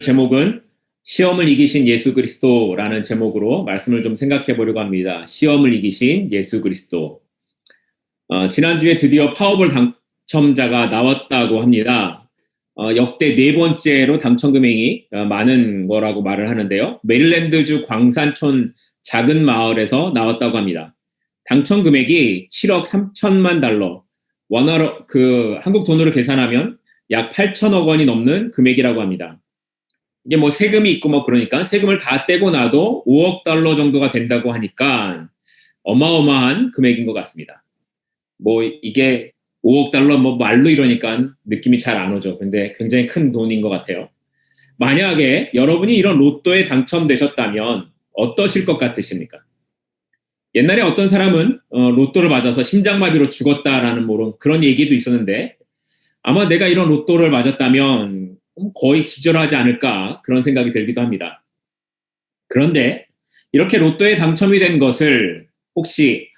제목은 시험을 이기신 예수 그리스도라는 제목으로 말씀을 좀 생각해 보려고 합니다. 시험을 이기신 예수 그리스도. 지난주에 드디어 파워볼 당첨자가 나왔다고 합니다. 역대 네 번째로 당첨 금액이 많은 거라고 말을 하는데요. 메릴랜드주 광산촌 작은 마을에서 나왔다고 합니다. 당첨 금액이 7억 3천만 달러, 원화로 한국 돈으로 계산하면 약 8천억 원이 넘는 금액이라고 합니다. 이게 뭐 세금이 있고 그러니까 세금을 다 떼고 나도 5억 달러 정도가 된다고 하니까 어마어마한 금액인 것 같습니다. 이게 5억 달러 말로 이러니까 느낌이 잘 안 오죠. 근데 굉장히 큰 돈인 것 같아요. 만약에 여러분이 이런 로또에 당첨되셨다면 어떠실 것 같으십니까? 옛날에 어떤 사람은 로또를 맞아서 심장마비로 죽었다라는 그런 얘기도 있었는데 아마 내가 이런 로또를 맞았다면 거의 기절하지 않을까 그런 생각이 들기도 합니다. 그런데 이렇게 로또에 당첨이 된 것을 혹시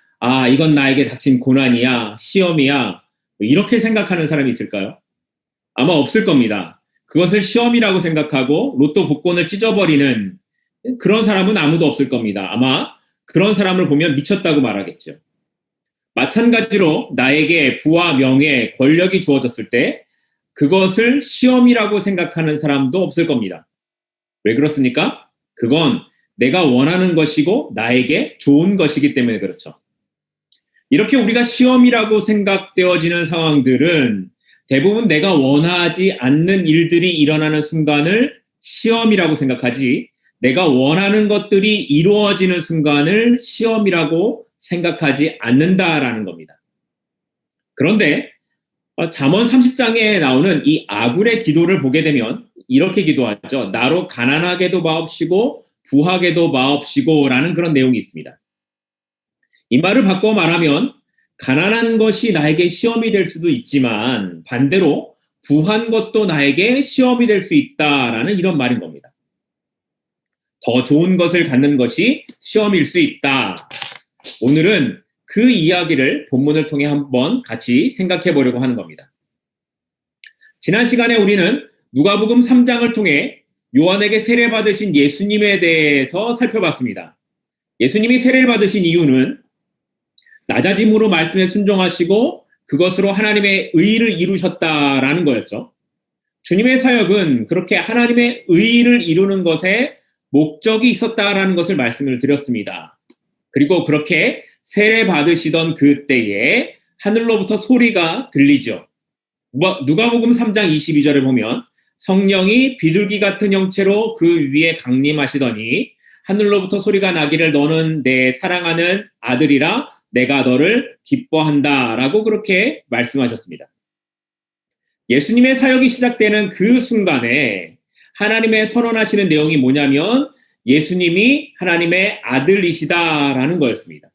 이건 나에게 닥친 고난이야, 시험이야 이렇게 생각하는 사람이 있을까요? 아마 없을 겁니다. 그것을 시험이라고 생각하고 로또 복권을 찢어버리는 그런 사람은 아무도 없을 겁니다. 아마 그런 사람을 보면 미쳤다고 말하겠죠. 마찬가지로 나에게 부와 명예, 권력이 주어졌을 때 그것을 시험이라고 생각하는 사람도 없을 겁니다. 왜 그렇습니까? 그건 내가 원하는 것이고 나에게 좋은 것이기 때문에 그렇죠. 이렇게 우리가 시험이라고 생각되어지는 상황들은 대부분 내가 원하지 않는 일들이 일어나는 순간을 시험이라고 생각하지 내가 원하는 것들이 이루어지는 순간을 시험이라고 생각하지 않는다라는 겁니다. 그런데 잠언 30장에 나오는 이 아굴의 기도를 보게 되면 이렇게 기도하죠. 나로 가난하게도 마옵시고 부하게도 마옵시고 라는 그런 내용이 있습니다. 이 말을 바꿔 말하면 가난한 것이 나에게 시험이 될 수도 있지만 반대로 부한 것도 나에게 시험이 될 수 있다라는 이런 말인 겁니다. 더 좋은 것을 갖는 것이 시험일 수 있다. 오늘은 그 이야기를 본문을 통해 한번 같이 생각해 보려고 하는 겁니다. 지난 시간에 우리는 누가복음 3장을 통해 요한에게 세례받으신 예수님에 대해서 살펴봤습니다. 예수님이 세례를 받으신 이유는 낮아짐으로 말씀에 순종하시고 그것으로 하나님의 의를 이루셨다라는 거였죠. 주님의 사역은 그렇게 하나님의 의를 이루는 것에 목적이 있었다라는 것을 말씀을 드렸습니다. 그리고 그렇게 세례 받으시던 그때에 하늘로부터 소리가 들리죠. 누가복음 3장 22절을 보면 성령이 비둘기 같은 형체로 그 위에 강림하시더니 하늘로부터 소리가 나기를 너는 내 사랑하는 아들이라 내가 너를 기뻐한다 라고 그렇게 말씀하셨습니다. 예수님의 사역이 시작되는 그 순간에 하나님의 선언하시는 내용이 뭐냐면 예수님이 하나님의 아들이시다라는 거였습니다.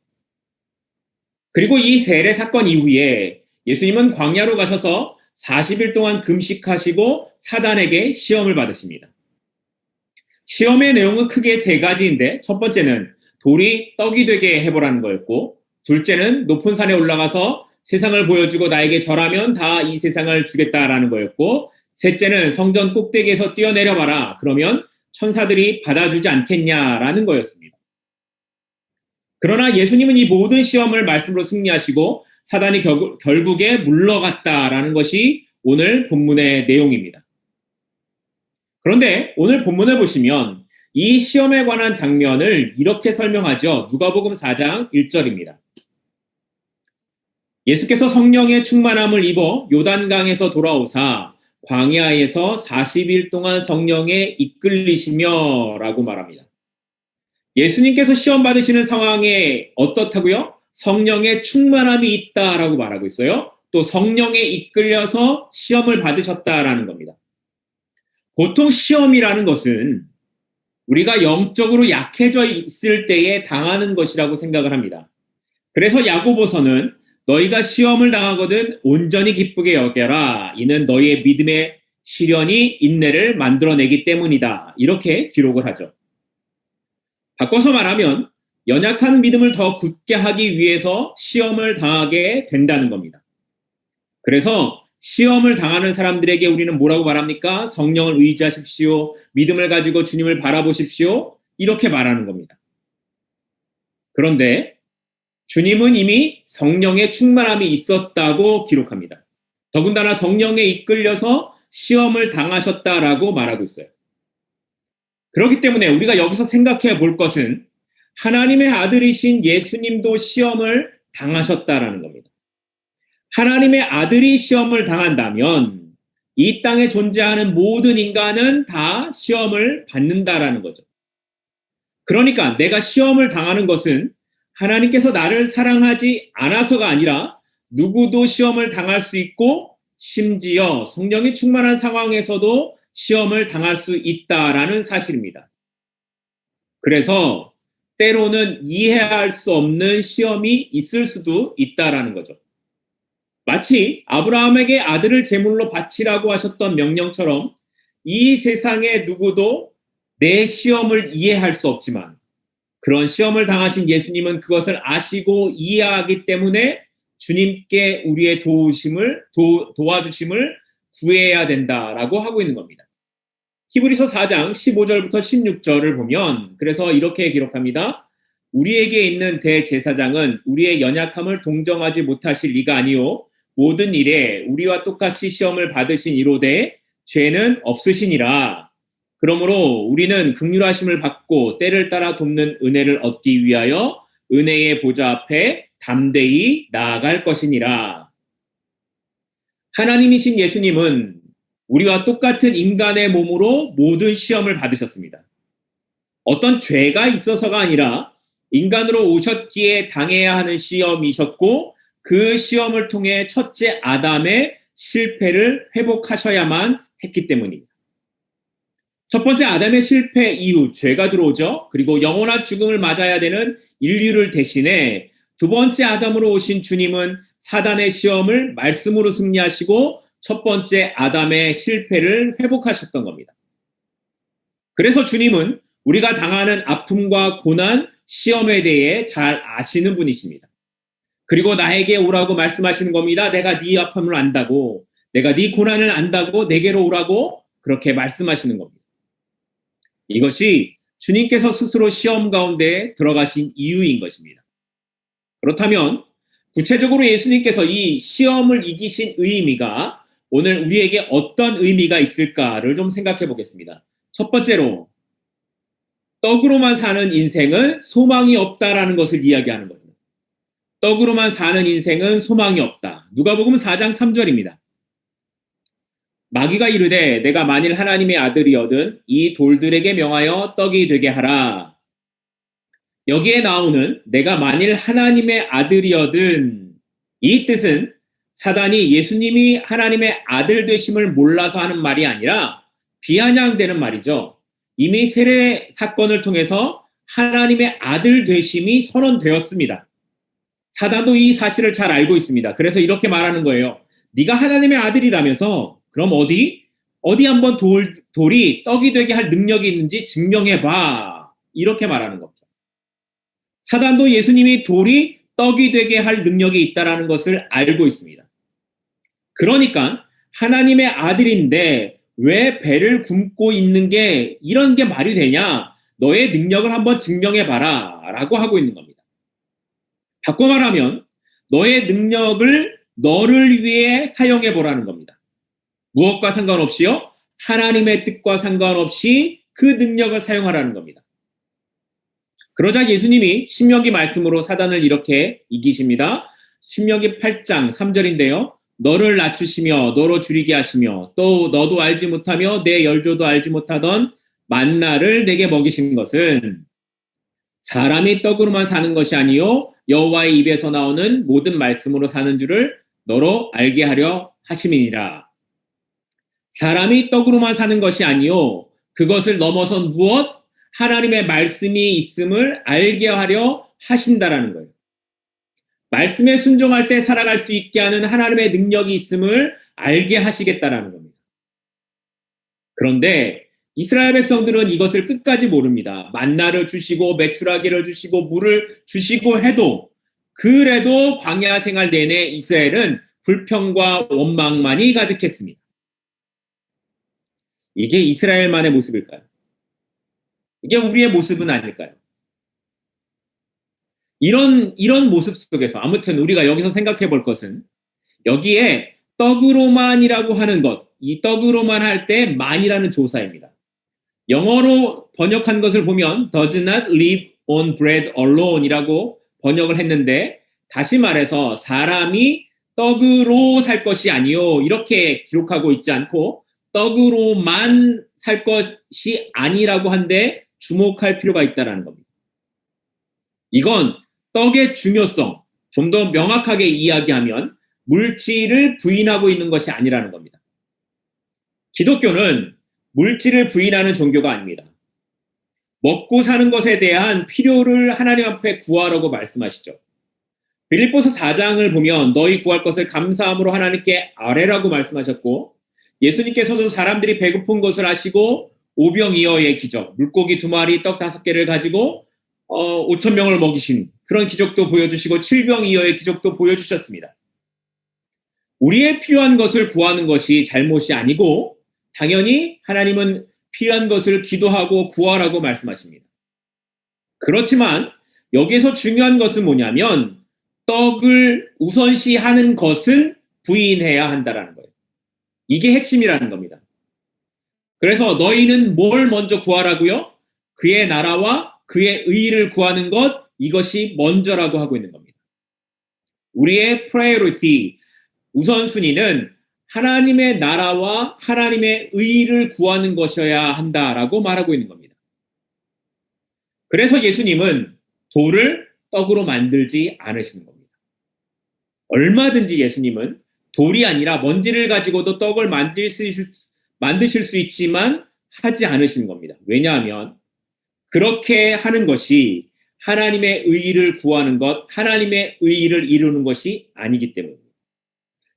그리고 이 세례 사건 이후에 예수님은 광야로 가셔서 40일 동안 금식하시고 사단에게 시험을 받으십니다. 시험의 내용은 크게 세 가지인데 첫 번째는 돌이 떡이 되게 해보라는 거였고 둘째는 높은 산에 올라가서 세상을 보여주고 나에게 절하면 다 이 세상을 주겠다라는 거였고 셋째는 성전 꼭대기에서 뛰어내려봐라. 그러면 천사들이 받아주지 않겠냐라는 거였습니다. 그러나 예수님은 이 모든 시험을 말씀으로 승리하시고 사단이 결국에 물러갔다라는 것이 오늘 본문의 내용입니다. 그런데 오늘 본문을 보시면 이 시험에 관한 장면을 이렇게 설명하죠. 누가복음 4장 1절입니다. 예수께서 성령의 충만함을 입어 요단강에서 돌아오사 광야에서 40일 동안 성령에 이끌리시며 라고 말합니다. 예수님께서 시험 받으시는 상황에 어떻다고요? 성령의 충만함이 있다라고 말하고 있어요. 또 성령에 이끌려서 시험을 받으셨다라는 겁니다. 보통 시험이라는 것은 우리가 영적으로 약해져 있을 때에 당하는 것이라고 생각을 합니다. 그래서 야고보서는 너희가 시험을 당하거든 온전히 기쁘게 여겨라. 이는 너희의 믿음의 시련이 인내를 만들어내기 때문이다. 이렇게 기록을 하죠. 바꿔서 말하면 연약한 믿음을 더 굳게 하기 위해서 시험을 당하게 된다는 겁니다. 그래서 시험을 당하는 사람들에게 우리는 뭐라고 말합니까? 성령을 의지하십시오. 믿음을 가지고 주님을 바라보십시오. 이렇게 말하는 겁니다. 그런데 주님은 이미 성령의 충만함이 있었다고 기록합니다. 더군다나 성령에 이끌려서 시험을 당하셨다라고 말하고 있어요. 그렇기 때문에 우리가 여기서 생각해 볼 것은 하나님의 아들이신 예수님도 시험을 당하셨다라는 겁니다. 하나님의 아들이 시험을 당한다면 이 땅에 존재하는 모든 인간은 다 시험을 받는다라는 거죠. 그러니까 내가 시험을 당하는 것은 하나님께서 나를 사랑하지 않아서가 아니라 누구도 시험을 당할 수 있고 심지어 성령이 충만한 상황에서도 시험을 당할 수 있다라는 사실입니다. 그래서 때로는 이해할 수 없는 시험이 있을 수도 있다라는 거죠. 마치 아브라함에게 아들을 제물로 바치라고 하셨던 명령처럼 이 세상의 누구도 내 시험을 이해할 수 없지만 그런 시험을 당하신 예수님은 그것을 아시고 이해하기 때문에 주님께 우리의 도와주심을 구해야 된다라고 하고 있는 겁니다. 히브리서 4장 15절부터 16절을 보면 그래서 이렇게 기록합니다. 우리에게 있는 대제사장은 우리의 연약함을 동정하지 못하실 리가 아니요 모든 일에 우리와 똑같이 시험을 받으신 이로되 죄는 없으시니라. 그러므로 우리는 긍휼하심을 받고 때를 따라 돕는 은혜를 얻기 위하여 은혜의 보좌 앞에 담대히 나아갈 것이니라. 하나님이신 예수님은 우리와 똑같은 인간의 몸으로 모든 시험을 받으셨습니다. 어떤 죄가 있어서가 아니라 인간으로 오셨기에 당해야 하는 시험이셨고 그 시험을 통해 첫째 아담의 실패를 회복하셔야만 했기 때문입니다. 첫 번째 아담의 실패 이후 죄가 들어오죠. 그리고 영원한 죽음을 맞아야 되는 인류를 대신해 두 번째 아담으로 오신 주님은 사단의 시험을 말씀으로 승리하시고 첫 번째 아담의 실패를 회복하셨던 겁니다. 그래서 주님은 우리가 당하는 아픔과 고난, 시험에 대해 잘 아시는 분이십니다. 그리고 나에게 오라고 말씀하시는 겁니다. 내가 네 아픔을 안다고, 내가 네 고난을 안다고 내게로 오라고 그렇게 말씀하시는 겁니다. 이것이 주님께서 스스로 시험 가운데 들어가신 이유인 것입니다. 그렇다면 구체적으로 예수님께서 이 시험을 이기신 의미가 오늘 우리에게 어떤 의미가 있을까를 좀 생각해 보겠습니다. 첫 번째로 떡으로만 사는 인생은 소망이 없다라는 것을 이야기하는 겁니다. 떡으로만 사는 인생은 소망이 없다. 누가복음 4장 3절입니다. 마귀가 이르되 내가 만일 하나님의 아들이거든 이 돌들에게 명하여 떡이 되게 하라. 여기에 나오는 내가 만일 하나님의 아들이거든 이 뜻은 사단이 예수님이 하나님의 아들 되심을 몰라서 하는 말이 아니라 비아냥되는 말이죠. 이미 세례 사건을 통해서 하나님의 아들 되심이 선언되었습니다. 사단도 이 사실을 잘 알고 있습니다. 그래서 이렇게 말하는 거예요. 네가 하나님의 아들이라면서 그럼 어디 한번 돌이 떡이 되게 할 능력이 있는지 증명해봐. 이렇게 말하는 거죠. 사단도 예수님이 돌이 떡이 되게 할 능력이 있다는 것을 알고 있습니다. 그러니까 하나님의 아들인데 왜 배를 굶고 있는 게 이런 게 말이 되냐? 너의 능력을 한번 증명해봐라 라고 하고 있는 겁니다. 바꿔 말하면 너의 능력을 너를 위해 사용해보라는 겁니다. 무엇과 상관없이요? 하나님의 뜻과 상관없이 그 능력을 사용하라는 겁니다. 그러자 예수님이 신명기 말씀으로 사단을 이렇게 이기십니다. 신명기 8장 3절인데요. 너를 낮추시며 너로 줄이게 하시며 또 너도 알지 못하며 내 열조도 알지 못하던 만나를 내게 먹이신 것은 사람이 떡으로만 사는 것이 아니요 여호와의 입에서 나오는 모든 말씀으로 사는 줄을 너로 알게 하려 하심이니라. 사람이 떡으로만 사는 것이 아니요 그것을 넘어선 무엇? 하나님의 말씀이 있음을 알게 하려 하신다라는 거예요. 말씀에 순종할 때 살아갈 수 있게 하는 하나님의 능력이 있음을 알게 하시겠다라는 겁니다. 그런데 이스라엘 백성들은 이것을 끝까지 모릅니다. 만나를 주시고 메추라기를 주시고 물을 주시고 해도 그래도 광야 생활 내내 이스라엘은 불평과 원망만이 가득했습니다. 이게 이스라엘만의 모습일까요? 이게 우리의 모습은 아닐까요? 이런 모습 속에서 아무튼 우리가 여기서 생각해 볼 것은 여기에 떡으로만이라고 하는 것, 이 떡으로만 할 때 만이라는 조사입니다. 영어로 번역한 것을 보면 does not live on bread alone 이라고 번역을 했는데 다시 말해서 사람이 떡으로 살 것이 아니요 이렇게 기록하고 있지 않고 떡으로만 살 것이 아니라고 한데 주목할 필요가 있다는 겁니다. 이건 떡의 중요성, 좀 더 명확하게 이야기하면 물질을 부인하고 있는 것이 아니라는 겁니다. 기독교는 물질을 부인하는 종교가 아닙니다. 먹고 사는 것에 대한 필요를 하나님 앞에 구하라고 말씀하시죠. 빌립보서 4장을 보면 너희 구할 것을 감사함으로 하나님께 아뢰라고 말씀하셨고 예수님께서도 사람들이 배고픈 것을 아시고 오병이어의 기적, 물고기 2마리, 떡 5개를 가지고 5,000명을 먹이신 그런 기적도 보여주시고 7병이어의 기적도 보여주셨습니다. 우리의 필요한 것을 구하는 것이 잘못이 아니고 당연히 하나님은 필요한 것을 기도하고 구하라고 말씀하십니다. 그렇지만 여기서 중요한 것은 뭐냐면 떡을 우선시하는 것은 부인해야 한다는 거예요. 이게 핵심이라는 겁니다. 그래서 너희는 뭘 먼저 구하라고요? 그의 나라와 그의 의의를 구하는 것, 이것이 먼저라고 하고 있는 겁니다. 우리의 프라이어리티, 우선순위는 하나님의 나라와 하나님의 의의를 구하는 것이어야 한다라고 말하고 있는 겁니다. 그래서 예수님은 돌을 떡으로 만들지 않으시는 겁니다. 얼마든지 예수님은 돌이 아니라 먼지를 가지고도 떡을 만드실 수 있지만 하지 않으시는 겁니다. 왜냐하면 그렇게 하는 것이 하나님의 의의를 구하는 것, 하나님의 의의를 이루는 것이 아니기 때문입니다.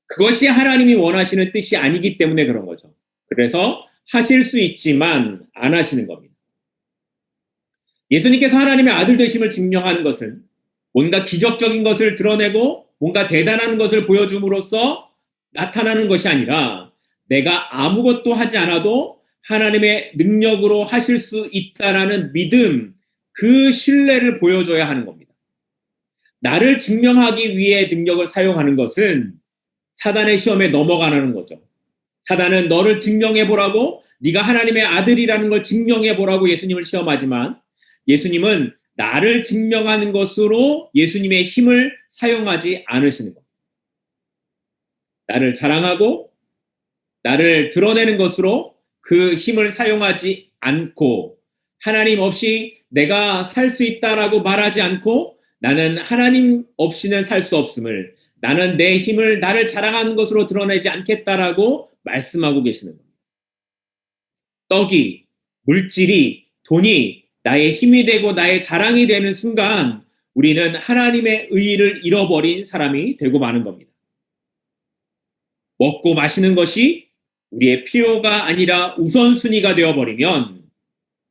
그것이 하나님이 원하시는 뜻이 아니기 때문에 그런 거죠. 그래서 하실 수 있지만 안 하시는 겁니다. 예수님께서 하나님의 아들 되심을 증명하는 것은 뭔가 기적적인 것을 드러내고 뭔가 대단한 것을 보여줌으로써 나타나는 것이 아니라 내가 아무것도 하지 않아도 하나님의 능력으로 하실 수 있다라는 믿음, 그 신뢰를 보여줘야 하는 겁니다. 나를 증명하기 위해 능력을 사용하는 것은 사단의 시험에 넘어가는 거죠. 사단은 너를 증명해보라고, 네가 하나님의 아들이라는 걸 증명해보라고 예수님을 시험하지만 예수님은 나를 증명하는 것으로 예수님의 힘을 사용하지 않으시는 겁니다. 나를 자랑하고 나를 드러내는 것으로 그 힘을 사용하지 않고 하나님 없이 내가 살 수 있다라고 말하지 않고 나는 하나님 없이는 살 수 없음을, 나는 내 힘을 나를 자랑하는 것으로 드러내지 않겠다라고 말씀하고 계시는 겁니다. 떡이, 물질이, 돈이 나의 힘이 되고 나의 자랑이 되는 순간 우리는 하나님의 의의를 잃어버린 사람이 되고 마는 겁니다. 먹고 마시는 것이 우리의 필요가 아니라 우선순위가 되어버리면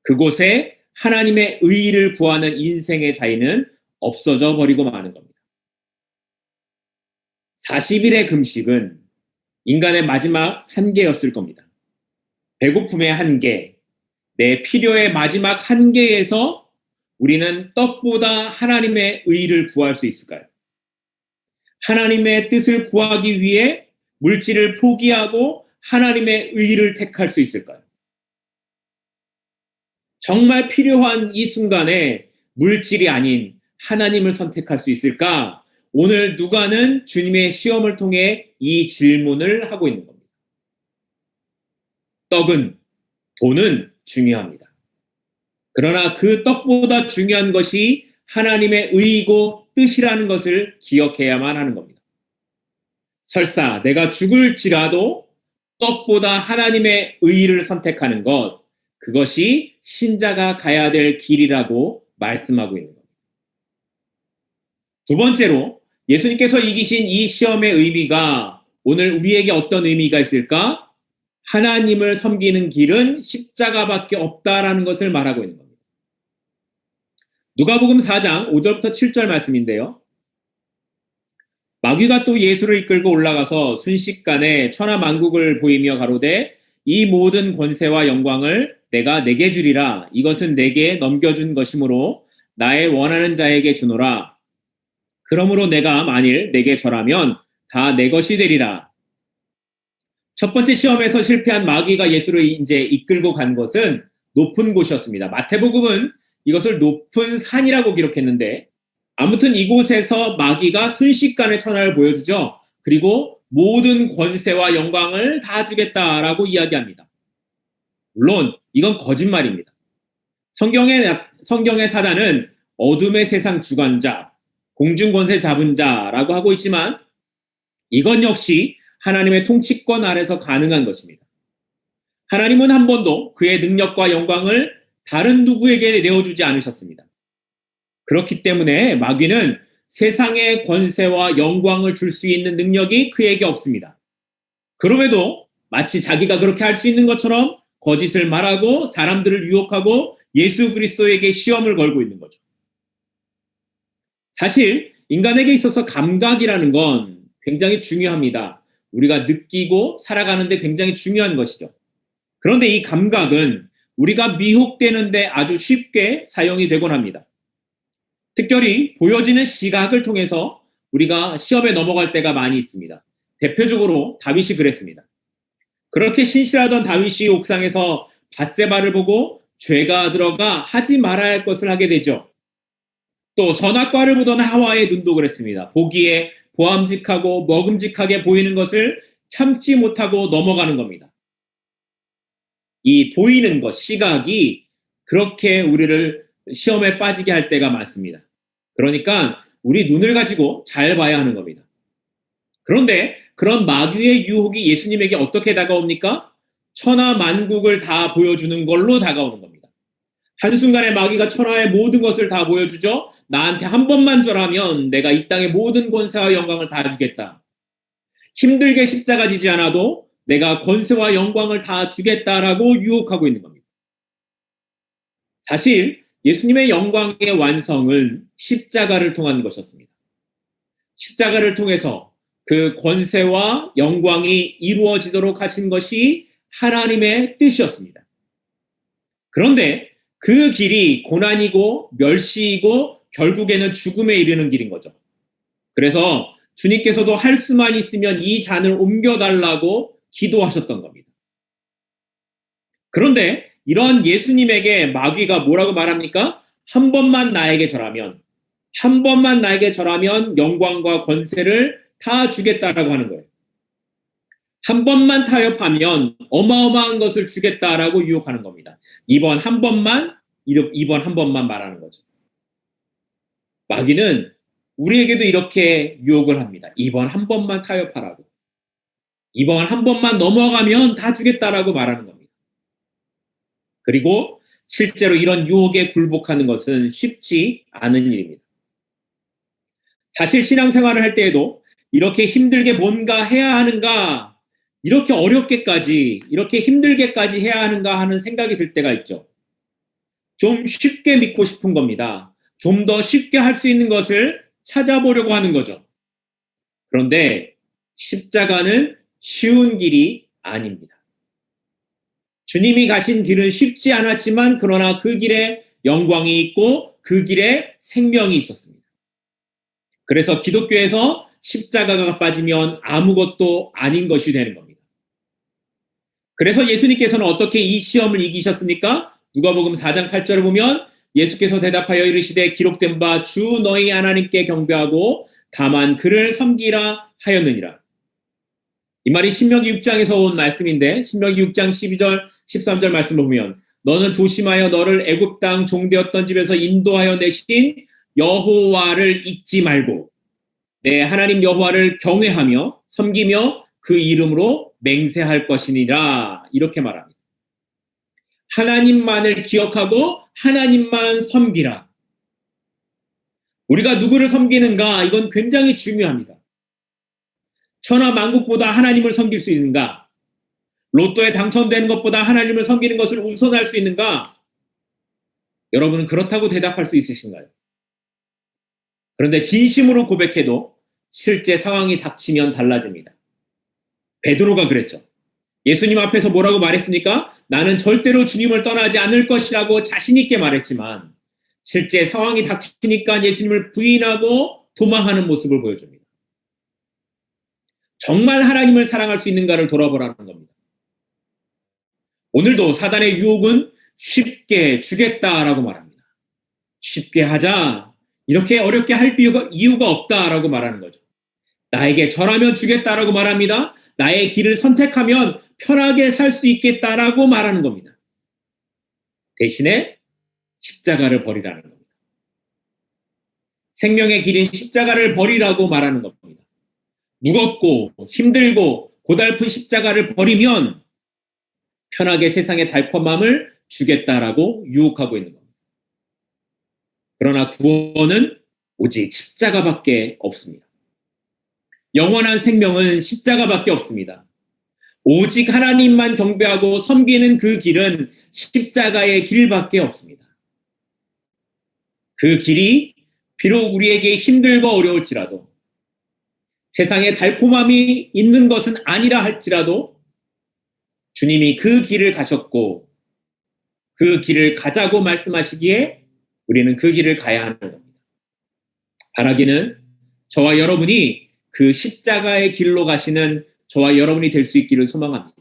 그곳에 하나님의 의의를 구하는 인생의 자유는 없어져 버리고 마는 겁니다. 40일의 금식은 인간의 마지막 한계였을 겁니다. 배고픔의 한계, 내 필요의 마지막 한계에서 우리는 떡보다 하나님의 의의를 구할 수 있을까요? 하나님의 뜻을 구하기 위해 물질을 포기하고 하나님의 의의를 택할 수 있을까요? 정말 필요한 이 순간에 물질이 아닌 하나님을 선택할 수 있을까? 오늘 누가는 주님의 시험을 통해 이 질문을 하고 있는 겁니다. 떡은, 돈은 중요합니다. 그러나 그 떡보다 중요한 것이 하나님의 의이고 뜻이라는 것을 기억해야만 하는 겁니다. 설사 내가 죽을지라도 떡보다 하나님의 의의를 선택하는 것, 그것이 신자가 가야 될 길이라고 말씀하고 있는 겁니다. 두 번째로 예수님께서 이기신 이 시험의 의미가 오늘 우리에게 어떤 의미가 있을까? 하나님을 섬기는 길은 십자가밖에 없다라는 것을 말하고 있는 겁니다. 누가복음 4장 5절부터 7절 말씀인데요. 마귀가 또 예수를 이끌고 올라가서 순식간에 천하만국을 보이며 가로되 이 모든 권세와 영광을 내가 내게 주리라. 이것은 내게 넘겨준 것이므로 나의 원하는 자에게 주노라. 그러므로 내가 만일 내게 절하면 다 내 것이 되리라. 첫 번째 시험에서 실패한 마귀가 예수를 이제 이끌고 간 것은 높은 곳이었습니다. 마태복음은 이것을 높은 산이라고 기록했는데 아무튼 이곳에서 마귀가 순식간에 천하를 보여주죠. 그리고 모든 권세와 영광을 다 주겠다라고 이야기합니다. 물론 이건 거짓말입니다. 성경의 사단은 어둠의 세상 주관자, 공중권세 잡은 자라고 하고 있지만 이건 역시 하나님의 통치권 아래서 가능한 것입니다. 하나님은 한 번도 그의 능력과 영광을 다른 누구에게 내어주지 않으셨습니다. 그렇기 때문에 마귀는 세상의 권세와 영광을 줄 수 있는 능력이 그에게 없습니다. 그럼에도 마치 자기가 그렇게 할 수 있는 것처럼 거짓을 말하고 사람들을 유혹하고 예수 그리스도에게 시험을 걸고 있는 거죠. 사실 인간에게 있어서 감각이라는 건 굉장히 중요합니다. 우리가 느끼고 살아가는데 굉장히 중요한 것이죠. 그런데 이 감각은 우리가 미혹되는데 아주 쉽게 사용이 되곤 합니다. 특별히 보여지는 시각을 통해서 우리가 시험에 넘어갈 때가 많이 있습니다. 대표적으로 다윗이 그랬습니다. 그렇게 신실하던 다윗이 옥상에서 밧세바를 보고 죄가 들어가 하지 말아야 할 것을 하게 되죠. 또 선악과를 보던 하와의 눈도 그랬습니다. 보기에 보암직하고 먹음직하게 보이는 것을 참지 못하고 넘어가는 겁니다. 이 보이는 것, 시각이 그렇게 우리를 시험에 빠지게 할 때가 많습니다. 그러니까 우리 눈을 가지고 잘 봐야 하는 겁니다. 그런데 그런 마귀의 유혹이 예수님에게 어떻게 다가옵니까? 천하 만국을 다 보여주는 걸로 다가오는 겁니다. 한순간에 마귀가 천하의 모든 것을 다 보여주죠. 나한테 한 번만 절하면 내가 이 땅의 모든 권세와 영광을 다 주겠다. 힘들게 십자가 지지 않아도 내가 권세와 영광을 다 주겠다라고 유혹하고 있는 겁니다. 사실 예수님의 영광의 완성은 십자가를 통한 것이었습니다. 십자가를 통해서 그 권세와 영광이 이루어지도록 하신 것이 하나님의 뜻이었습니다. 그런데 그 길이 고난이고 멸시이고 결국에는 죽음에 이르는 길인 거죠. 그래서 주님께서도 할 수만 있으면 이 잔을 옮겨달라고 기도하셨던 겁니다. 그런데 이런 예수님에게 마귀가 뭐라고 말합니까? 한 번만 나에게 절하면 영광과 권세를 다 주겠다라고 하는 거예요. 한 번만 타협하면 어마어마한 것을 주겠다라고 유혹하는 겁니다. 이번 한 번만 말하는 거죠. 마귀는 우리에게도 이렇게 유혹을 합니다. 이번 한 번만 타협하라고. 이번 한 번만 넘어가면 다 주겠다라고 말하는 겁니다. 그리고 실제로 이런 유혹에 굴복하는 것은 쉽지 않은 일입니다. 사실 신앙생활을 할 때에도 이렇게 힘들게 뭔가 해야 하는가, 이렇게 어렵게까지, 이렇게 힘들게까지 해야 하는가 하는 생각이 들 때가 있죠. 좀 쉽게 믿고 싶은 겁니다. 좀 더 쉽게 할 수 있는 것을 찾아보려고 하는 거죠. 그런데 십자가는 쉬운 길이 아닙니다. 주님이 가신 길은 쉽지 않았지만 그러나 그 길에 영광이 있고 그 길에 생명이 있었습니다. 그래서 기독교에서 십자가가 빠지면 아무것도 아닌 것이 되는 겁니다. 그래서 예수님께서는 어떻게 이 시험을 이기셨습니까? 누가복음 4장 8절을 보면 예수께서 대답하여 이르시되 기록된 바 주 너희 하나님께 경배하고 다만 그를 섬기라 하였느니라. 이 말이 신명기 6장에서 온 말씀인데 신명기 6장 12절 13절 말씀을 보면 너는 조심하여 너를 애굽 땅 종되었던 집에서 인도하여 내신 여호와를 잊지 말고 내 하나님 여호와를 경외하며 섬기며 그 이름으로 맹세할 것이니라. 이렇게 말합니다. 하나님만을 기억하고 하나님만 섬기라. 우리가 누구를 섬기는가? 이건 굉장히 중요합니다. 천하 만국보다 하나님을 섬길 수 있는가? 로또에 당첨되는 것보다 하나님을 섬기는 것을 우선할 수 있는가? 여러분은 그렇다고 대답할 수 있으신가요? 그런데 진심으로 고백해도 실제 상황이 닥치면 달라집니다. 베드로가 그랬죠. 예수님 앞에서 뭐라고 말했습니까? 나는 절대로 주님을 떠나지 않을 것이라고 자신 있게 말했지만 실제 상황이 닥치니까 예수님을 부인하고 도망하는 모습을 보여줍니다. 정말 하나님을 사랑할 수 있는가를 돌아보라는 겁니다. 오늘도 사단의 유혹은 쉽게 주겠다라고 말합니다. 쉽게 하자. 이렇게 어렵게 할 이유가 없다라고 말하는 거죠. 나에게 절하면 주겠다라고 말합니다. 나의 길을 선택하면 편하게 살 수 있겠다라고 말하는 겁니다. 대신에 십자가를 버리라는 겁니다. 생명의 길인 십자가를 버리라고 말하는 겁니다. 무겁고 힘들고 고달픈 십자가를 버리면 편하게 세상의 달콤함을 주겠다라고 유혹하고 있는 겁니다. 그러나 구원은 오직 십자가밖에 없습니다. 영원한 생명은 십자가밖에 없습니다. 오직 하나님만 경배하고 섬기는 그 길은 십자가의 길밖에 없습니다. 그 길이 비록 우리에게 힘들고 어려울지라도 세상에 달콤함이 있는 것은 아니라 할지라도 주님이 그 길을 가셨고 그 길을 가자고 말씀하시기에 우리는 그 길을 가야 하는 겁니다. 바라기는 저와 여러분이 그 십자가의 길로 가시는 저와 여러분이 될 수 있기를 소망합니다.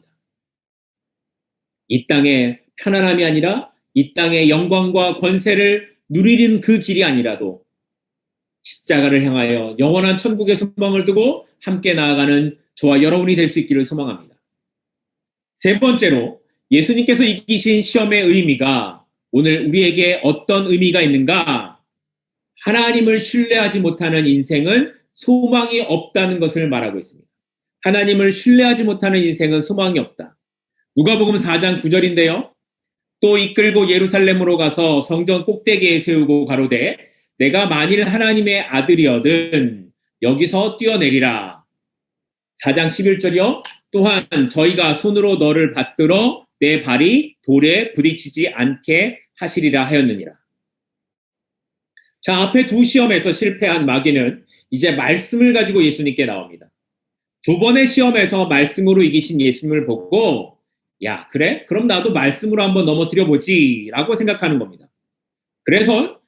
이 땅의 편안함이 아니라 이 땅의 영광과 권세를 누리는 그 길이 아니라도 십자가를 향하여 영원한 천국의 소망을 두고 함께 나아가는 저와 여러분이 될 수 있기를 소망합니다. 세 번째로 예수님께서 이기신 시험의 의미가 오늘 우리에게 어떤 의미가 있는가? 하나님을 신뢰하지 못하는 인생은 소망이 없다는 것을 말하고 있습니다. 하나님을 신뢰하지 못하는 인생은 소망이 없다. 누가복음 4장 9절인데요. 또 이끌고 예루살렘으로 가서 성전 꼭대기에 세우고 가로되 내가 만일 하나님의 아들이거든 여기서 뛰어내리라. 4장 11절이요. 또한 저희가 손으로 너를 받들어 내 발이 돌에 부딪히지 않게 하시리라 하였느니라. 자, 앞에 두 시험에서 실패한 마귀는 이제 말씀을 가지고 예수님께 나옵니다. 두 번의 시험에서 말씀으로 이기신 예수님을 보고 야, 그래? 그럼 나도 말씀으로 한번 넘어뜨려 보지 라고 생각하는 겁니다. 그래서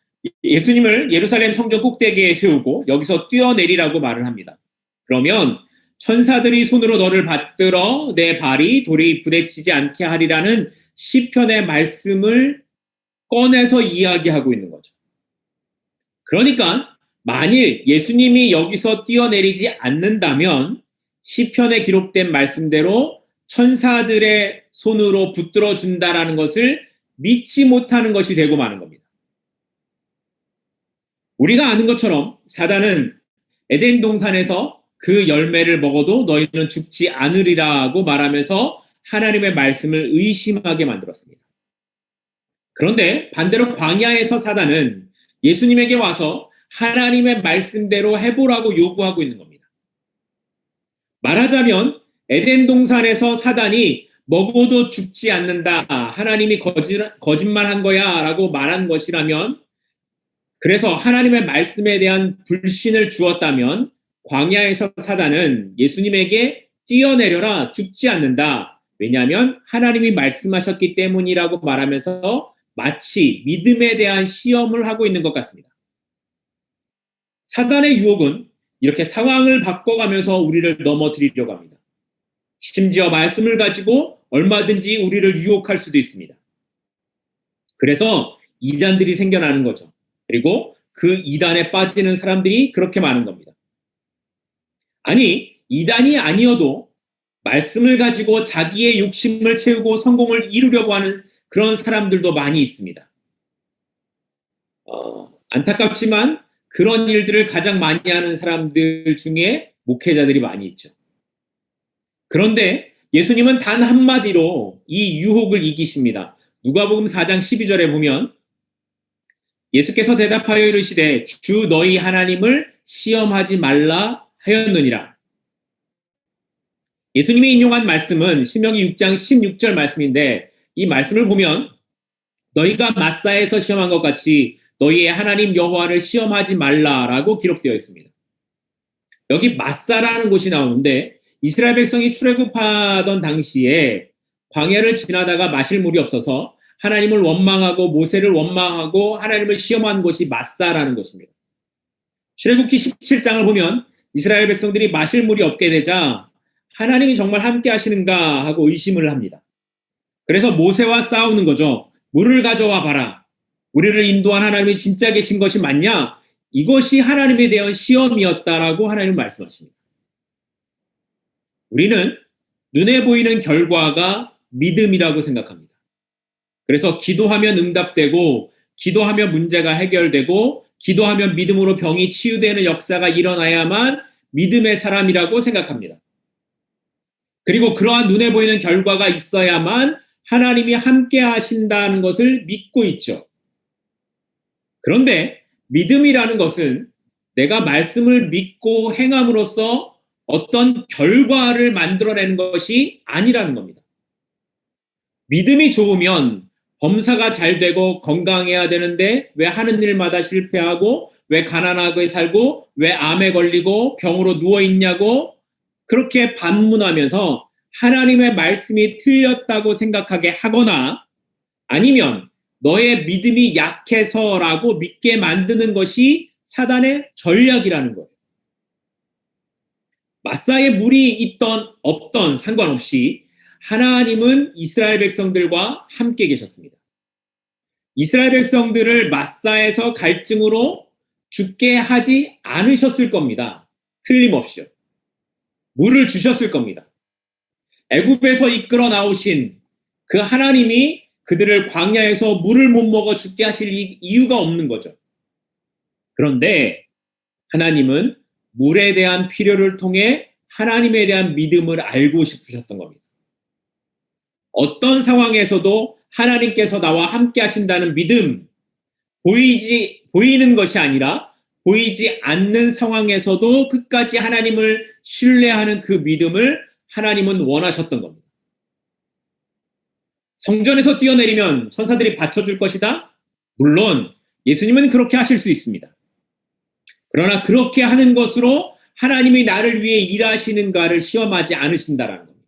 예수님을 예루살렘 성전 꼭대기에 세우고 여기서 뛰어내리라고 말을 합니다. 그러면 천사들이 손으로 너를 받들어 내 발이 돌에 부딪히지 않게 하리라는 시편의 말씀을 꺼내서 이야기하고 있는 거죠. 그러니까 만일 예수님이 여기서 뛰어내리지 않는다면 시편에 기록된 말씀대로 천사들의 손으로 붙들어 준다라는 것을 믿지 못하는 것이 되고 마는 겁니다. 우리가 아는 것처럼 사단은 에덴 동산에서 그 열매를 먹어도 너희는 죽지 않으리라고 말하면서 하나님의 말씀을 의심하게 만들었습니다. 그런데 반대로 광야에서 사단은 예수님에게 와서 하나님의 말씀대로 해보라고 요구하고 있는 겁니다. 말하자면 에덴 동산에서 사단이 먹어도 죽지 않는다. 하나님이 거짓말한 거야 라고 말한 것이라면 그래서 하나님의 말씀에 대한 불신을 주었다면 광야에서 사단은 예수님에게 뛰어내려라 죽지 않는다. 왜냐하면 하나님이 말씀하셨기 때문이라고 말하면서 마치 믿음에 대한 시험을 하고 있는 것 같습니다. 사단의 유혹은 이렇게 상황을 바꿔가면서 우리를 넘어뜨리려고 합니다. 심지어 말씀을 가지고 얼마든지 우리를 유혹할 수도 있습니다. 그래서 이단들이 생겨나는 거죠. 그리고 그 이단에 빠지는 사람들이 그렇게 많은 겁니다. 아니, 이단이 아니어도 말씀을 가지고 자기의 욕심을 채우고 성공을 이루려고 하는 그런 사람들도 많이 있습니다. 안타깝지만 그런 일들을 가장 많이 하는 사람들 중에 목회자들이 많이 있죠. 그런데 예수님은 단 한마디로 이 유혹을 이기십니다. 누가복음 4장 12절에 보면 예수께서 대답하여 이르시되 주 너희 하나님을 시험하지 말라 하였느니라. 예수님이 인용한 말씀은 신명기 6장 16절 말씀인데 이 말씀을 보면 너희가 마사에서 시험한 것 같이 너희의 하나님 여호와를 시험하지 말라라고 기록되어 있습니다. 여기 마사라는 곳이 나오는데 이스라엘 백성이 출애굽하던 당시에 광야를 지나다가 마실 물이 없어서 하나님을 원망하고 모세를 원망하고 하나님을 시험한 곳이 마사라는 곳입니다. 출애굽기 17장을 보면 이스라엘 백성들이 마실 물이 없게 되자 하나님이 정말 함께 하시는가 하고 의심을 합니다. 그래서 모세와 싸우는 거죠. 물을 가져와 봐라. 우리를 인도한 하나님이 진짜 계신 것이 맞냐? 이것이 하나님에 대한 시험이었다라고 하나님은 말씀하십니다. 우리는 눈에 보이는 결과가 믿음이라고 생각합니다. 그래서 기도하면 응답되고 기도하면 문제가 해결되고 기도하면 믿음으로 병이 치유되는 역사가 일어나야만 믿음의 사람이라고 생각합니다. 그리고 그러한 눈에 보이는 결과가 있어야만 하나님이 함께 하신다는 것을 믿고 있죠. 그런데 믿음이라는 것은 내가 말씀을 믿고 행함으로써 어떤 결과를 만들어내는 것이 아니라는 겁니다. 믿음이 좋으면 범사가 잘 되고 건강해야 되는데 왜 하는 일마다 실패하고 왜 가난하게 살고 왜 암에 걸리고 병으로 누워있냐고 그렇게 반문하면서 하나님의 말씀이 틀렸다고 생각하게 하거나 아니면 너의 믿음이 약해서라고 믿게 만드는 것이 사단의 전략이라는 거예요. 마사에 물이 있던 없던 상관없이 하나님은 이스라엘 백성들과 함께 계셨습니다. 이스라엘 백성들을 마사에서 갈증으로 죽게 하지 않으셨을 겁니다. 틀림없이요. 물을 주셨을 겁니다. 애굽에서 이끌어 나오신 그 하나님이 그들을 광야에서 물을 못 먹어 죽게 하실 이유가 없는 거죠. 그런데 하나님은 물에 대한 필요를 통해 하나님에 대한 믿음을 알고 싶으셨던 겁니다. 어떤 상황에서도 하나님께서 나와 함께 하신다는 믿음, 보이는 것이 아니라 보이지 않는 상황에서도 끝까지 하나님을 신뢰하는 그 믿음을 하나님은 원하셨던 겁니다. 성전에서 뛰어내리면 천사들이 받쳐줄 것이다? 물론 예수님은 그렇게 하실 수 있습니다. 그러나 그렇게 하는 것으로 하나님이 나를 위해 일하시는가를 시험하지 않으신다라는 겁니다.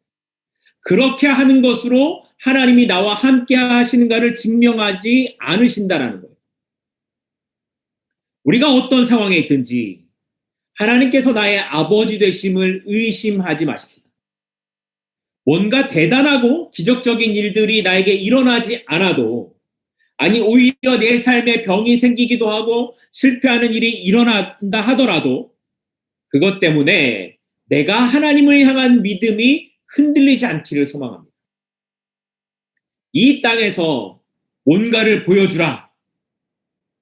그렇게 하는 것으로 하나님이 나와 함께 하시는가를 증명하지 않으신다라는 거예요. 우리가 어떤 상황에 있든지 하나님께서 나의 아버지 되심을 의심하지 마십시다. 뭔가 대단하고 기적적인 일들이 나에게 일어나지 않아도 아니 오히려 내 삶에 병이 생기기도 하고 실패하는 일이 일어난다 하더라도 그것 때문에 내가 하나님을 향한 믿음이 흔들리지 않기를 소망합니다. 이 땅에서 뭔가를 보여주라.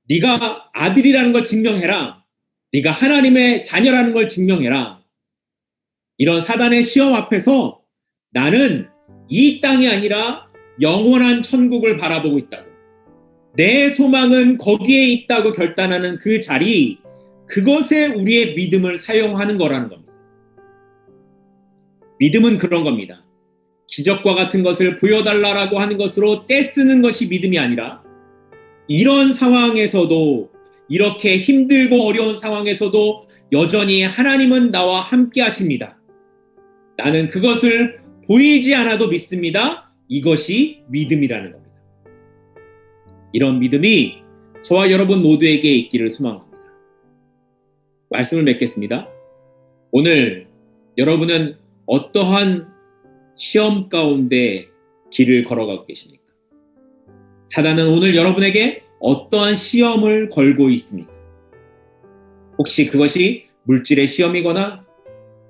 네가 아들이라는 걸 증명해라. 네가 하나님의 자녀라는 걸 증명해라. 이런 사단의 시험 앞에서 나는 이 땅이 아니라 영원한 천국을 바라보고 있다고. 내 소망은 거기에 있다고 결단하는 그 자리, 그것에 우리의 믿음을 사용하는 거라는 겁니다. 믿음은 그런 겁니다. 기적과 같은 것을 보여달라고 하는 것으로 떼쓰는 것이 믿음이 아니라 이런 상황에서도 이렇게 힘들고 어려운 상황에서도 여전히 하나님은 나와 함께 하십니다. 나는 그것을 보이지 않아도 믿습니다. 이것이 믿음이라는 겁니다. 이런 믿음이 저와 여러분 모두에게 있기를 소망합니다. 말씀을 맺겠습니다. 오늘 여러분은 어떠한 시험 가운데 길을 걸어가고 계십니까? 사단은 오늘 여러분에게 어떠한 시험을 걸고 있습니까? 혹시 그것이 물질의 시험이거나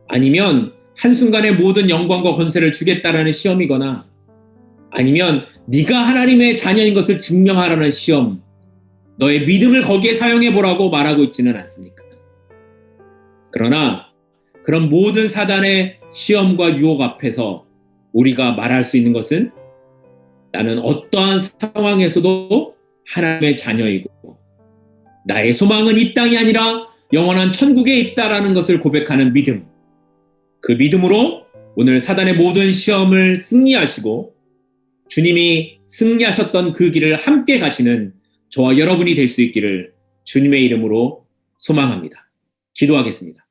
아니면 한순간에 모든 영광과 권세를 주겠다라는 시험이거나 아니면 네가 하나님의 자녀인 것을 증명하라는 시험, 너의 믿음을 거기에 사용해보라고 말하고 있지는 않습니까? 그러나 그런 모든 사단의 시험과 유혹 앞에서 우리가 말할 수 있는 것은 나는 어떠한 상황에서도 하나님의 자녀이고 나의 소망은 이 땅이 아니라 영원한 천국에 있다라는 것을 고백하는 믿음. 그 믿음으로 오늘 사단의 모든 시험을 승리하시고 주님이 승리하셨던 그 길을 함께 가시는 저와 여러분이 될 수 있기를 주님의 이름으로 소망합니다. 기도하겠습니다.